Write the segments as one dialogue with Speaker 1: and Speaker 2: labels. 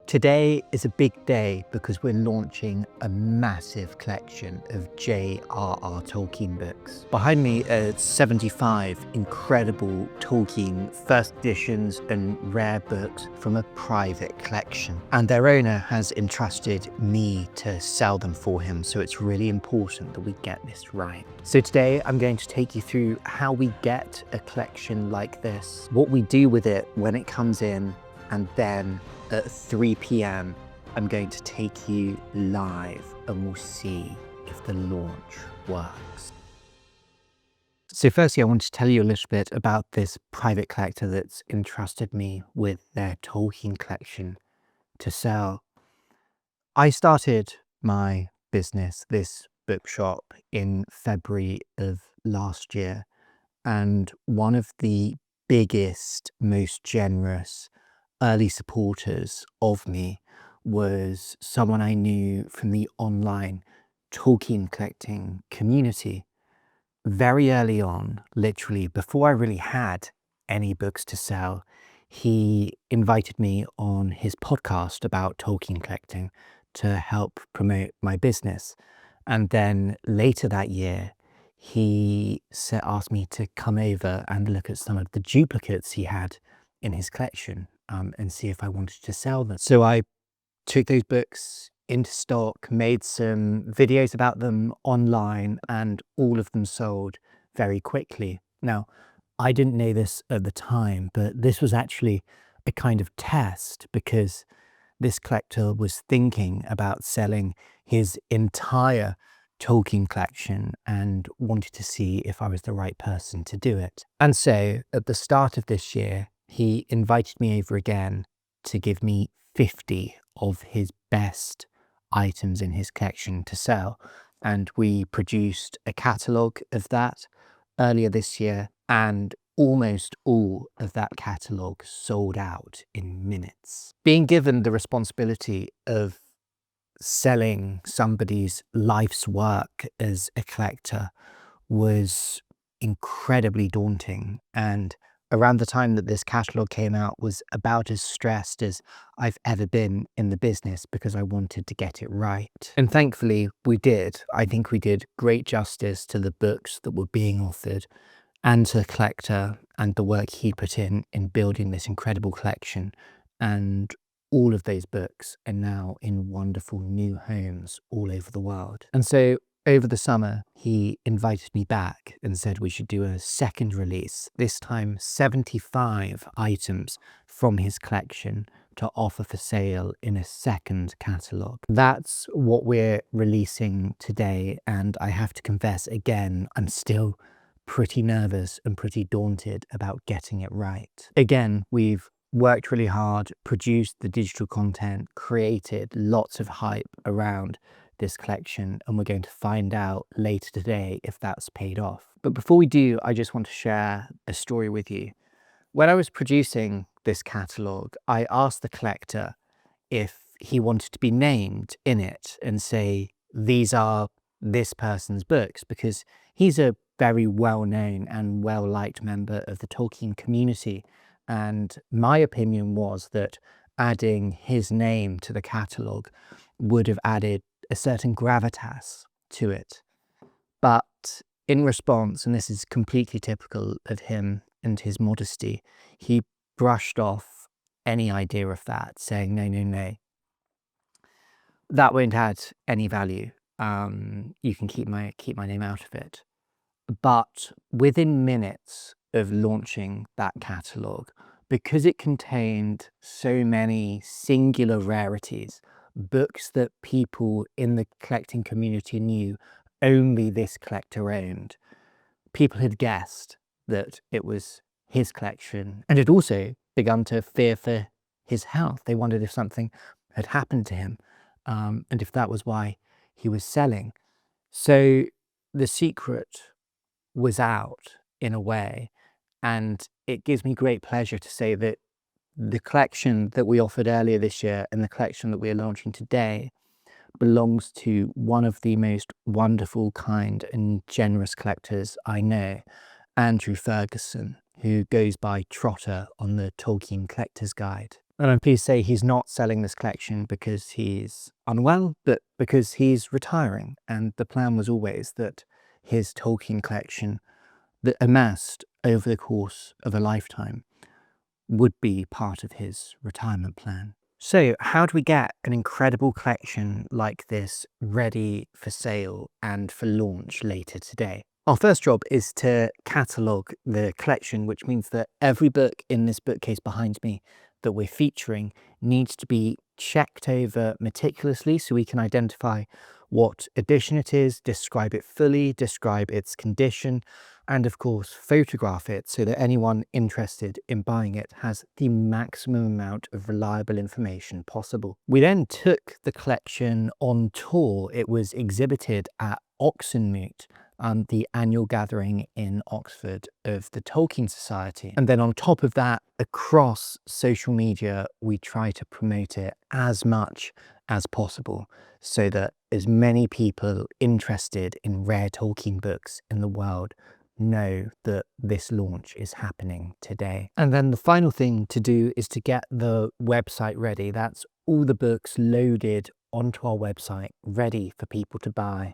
Speaker 1: Today is a big day because we're launching a massive collection of J.R.R. Tolkien books. Behind me are 75 incredible Tolkien first editions and rare books from a private collection. And their owner has entrusted me to sell them for him, so it's really important that we get this right. So today I'm going to take you through how we get a collection like this, what we do with it when it comes in, and then at 3 p.m, I'm going to take you live and we'll see if the launch works. So firstly, I want to tell you a little bit about this private collector that's entrusted me with their Tolkien collection to sell. I started my business, this bookshop, in February of last year, and one of the biggest, most generous early supporters of me was someone I knew from the online Tolkien collecting community. Very early on, literally before I really had any books to sell, he invited me on his podcast about Tolkien collecting to help promote my business. And then later that year, he asked me to come over and look at some of the duplicates he had in his collection and see if I wanted to sell them. So I took those books into stock, made some videos about them online, and all of them sold very quickly. Now, I didn't know this at the time, but this was actually a kind of test because this collector was thinking about selling his entire Tolkien collection and wanted to see if I was the right person to do it. And so at the start of this year, he invited me over again to give me 50 of his best items in his collection to sell. And we produced a catalogue of that earlier this year, and almost all of that catalogue sold out in minutes. Being given the responsibility of selling somebody's life's work as a collector was incredibly daunting, and around the time that this catalogue came out was about as stressed as I've ever been in the business because I wanted to get it right. And thankfully we did. I think we did great justice to the books that were being offered and to the collector and the work he put in building this incredible collection. And all of those books are now in wonderful new homes all over the world. And so over the summer, he invited me back and said we should do a second release, this time 75 items from his collection to offer for sale in a second catalogue. That's what we're releasing today, and I have to confess again, I'm still pretty nervous and pretty daunted about getting it right. Again, we've worked really hard, produced the digital content, created lots of hype around this collection, and we're going to find out later today if that's paid off. But before we do, I just want to share a story with you. When I was producing this catalogue, I asked the collector if he wanted to be named in it and say, these are this person's books, because he's a very well-known and well-liked member of the Tolkien community. And my opinion was that adding his name to the catalogue would have added a certain gravitas to it. But in response, and this is completely typical of him and his modesty, he brushed off any idea of that, saying, no, that won't add any value. You can keep my name out of it. But within minutes of launching that catalogue, because it contained so many singular rarities, books that people in the collecting community knew only this collector owned, people had guessed that it was his collection, and had also begun to fear for his health. They wondered if something had happened to him, and if that was why he was selling. So the secret was out in a way, and it gives me great pleasure to say that the collection that we offered earlier this year and the collection that we are launching today belongs to one of the most wonderful, kind and generous collectors I know, Andrew Ferguson, who goes by Trotter on the Tolkien Collector's Guide. And I'm pleased to say he's not selling this collection because he's unwell, but because he's retiring. And the plan was always that his Tolkien collection that amassed over the course of a lifetime would be part of his retirement plan. So how do we get an incredible collection like this ready for sale and for launch later today? Our first job is to catalogue the collection, which means that every book in this bookcase behind me that we're featuring needs to be checked over meticulously so we can identify what edition it is, describe it fully, describe its condition, and of course photograph it so that anyone interested in buying it has the maximum amount of reliable information possible. We then took the collection on tour. It was exhibited at Oxenmoot, the annual gathering in Oxford of the Tolkien Society. And then on top of that, across social media, we try to promote it as much as possible so that as many people interested in rare Tolkien books in the world know that this launch is happening today. And then the final thing to do is to get the website ready. That's all the books loaded onto our website, ready for people to buy,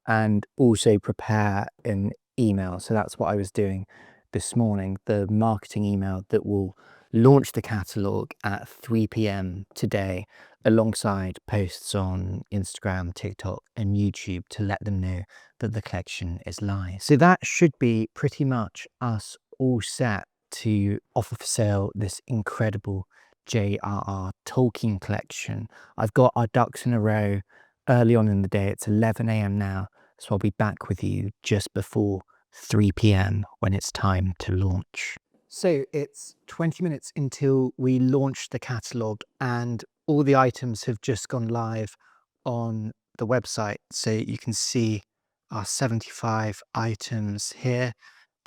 Speaker 1: and also prepare an email. So that's what I was doing this morning, the marketing email that will launch the catalogue at 3 p.m. today, alongside posts on Instagram, TikTok, and YouTube to let them know that the collection is live. So that should be pretty much us all set to offer for sale this incredible J.R.R. Tolkien collection. I've got our ducks in a row early on in the day. It's 11 a.m. now, so I'll be back with you just before 3 p.m. when it's time to launch. So it's 20 minutes until we launch the catalogue, and all the items have just gone live on the website. So you can see our 75 items here: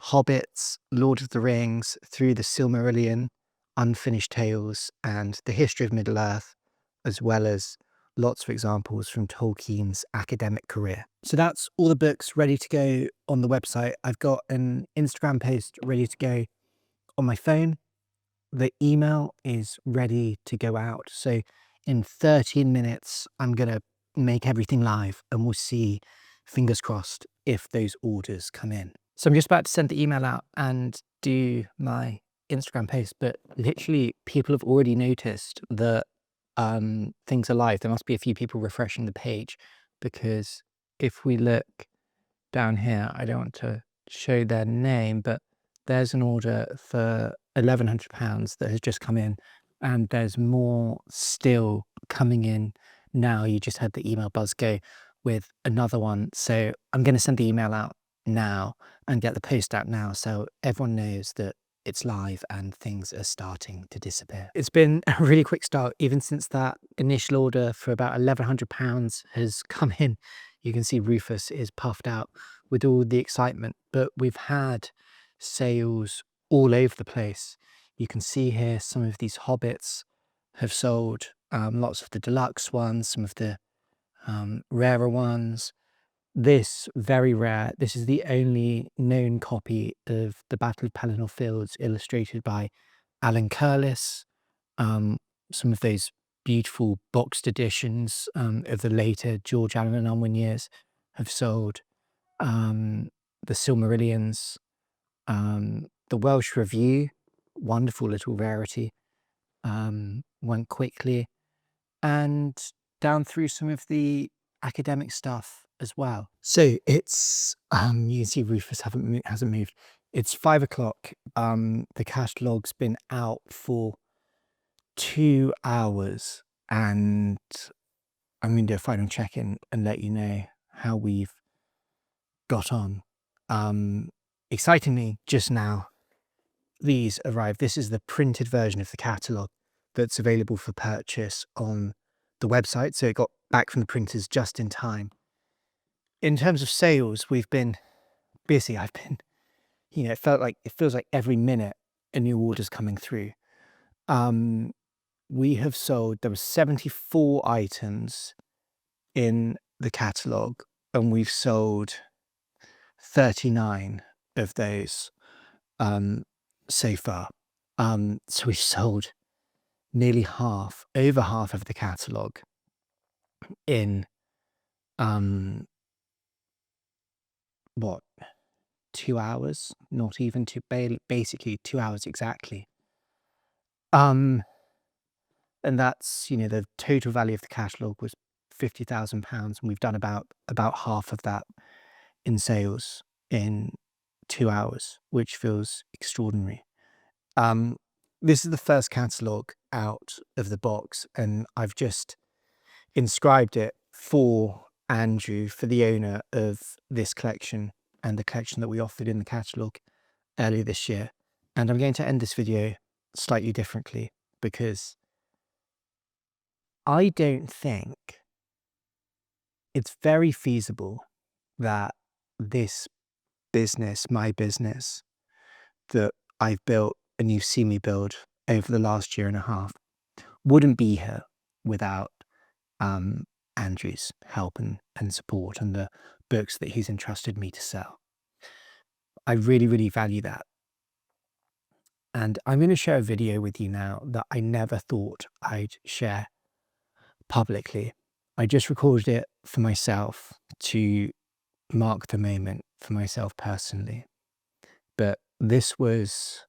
Speaker 1: Hobbits, Lord of the Rings, Through the Silmarillion, Unfinished Tales, and The History of Middle-earth, as well as lots of examples from Tolkien's academic career. So that's all the books ready to go on the website. I've got an Instagram post ready to go on my phone. The email is ready to go out. So in 13 minutes, I'm going to make everything live, and we'll see, fingers crossed, if those orders come in. So I'm just about to send the email out and do my Instagram post, but literally people have already noticed that things are live. There must be a few people refreshing the page, because if we look down here, I don't want to show their name, but there's an order for £1,100 that has just come in, and there's more still coming in now. You just had the email buzz go with another one. So I'm going to send the email out now and get the post out now so everyone knows that it's live and things are starting to disappear. It's been a really quick start, even since that initial order for about £1,100 has come in. You can see Rufus is puffed out with all the excitement, but we've had sales all over the place. You can see here some of these Hobbits have sold, lots of the deluxe ones, some of the rarer ones. This, very rare, this is the only known copy of The Battle of Pelennor Fields, illustrated by Alan Curlis. Some of those beautiful boxed editions of the later George Allen and Unwin years have sold. The Silmarillions, the Welsh Review, wonderful little rarity, went quickly, and down through some of the academic stuff as well. So it's you can see Rufus hasn't moved. It's 5 o'clock. The catalogue's been out for 2 hours, and I'm going to do a final check-in and let you know how we've got on. Excitingly, just now these arrived. This is the printed version of the catalogue that's available for purchase on the website, so it got back from the printers just in time. In terms of sales, we've been busy. I've been, it feels like every minute a new order's coming through. We have sold, there were 74 items in the catalogue, and we've sold 39 of those so far. So we've sold nearly half, over half of the catalogue in what, 2 hours? Not even two, basically 2 hours exactly. And that's, you know, the total value of the catalogue was £50,000, and we've done about half of that in sales in 2 hours, which feels extraordinary. This is the first catalogue out of the box, and I've just inscribed it for Andrew, for the owner of this collection and the collection that we offered in the catalogue earlier this year. And I'm going to end this video slightly differently, because I don't think it's very feasible that this business, my business, that I've built and you've seen me build over the last year and a half, wouldn't be here without Andrew's help and support and the books that he's entrusted me to sell. I really, really value that. And I'm going to share a video with you now that I never thought I'd share publicly. I just recorded it for myself to mark the moment for myself personally. But this was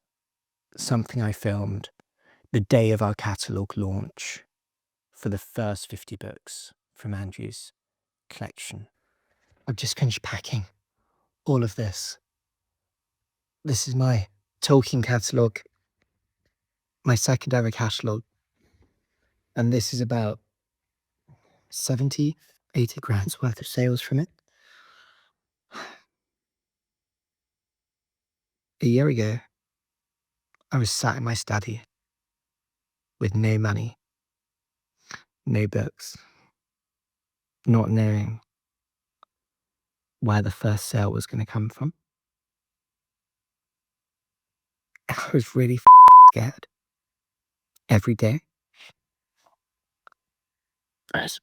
Speaker 1: something I filmed the day of our catalogue launch for the first 50 books from Andrew's collection. I've just finished packing all of this. This is my Tolkien catalogue, my secondary catalogue, and this is about 70, 80 grand's worth of sales from it. A year ago, I was sat in my study with no money, no books, not knowing where the first sale was going to come from. I was really scared every day. I was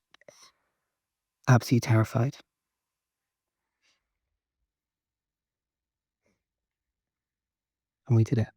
Speaker 1: absolutely terrified. And we did it.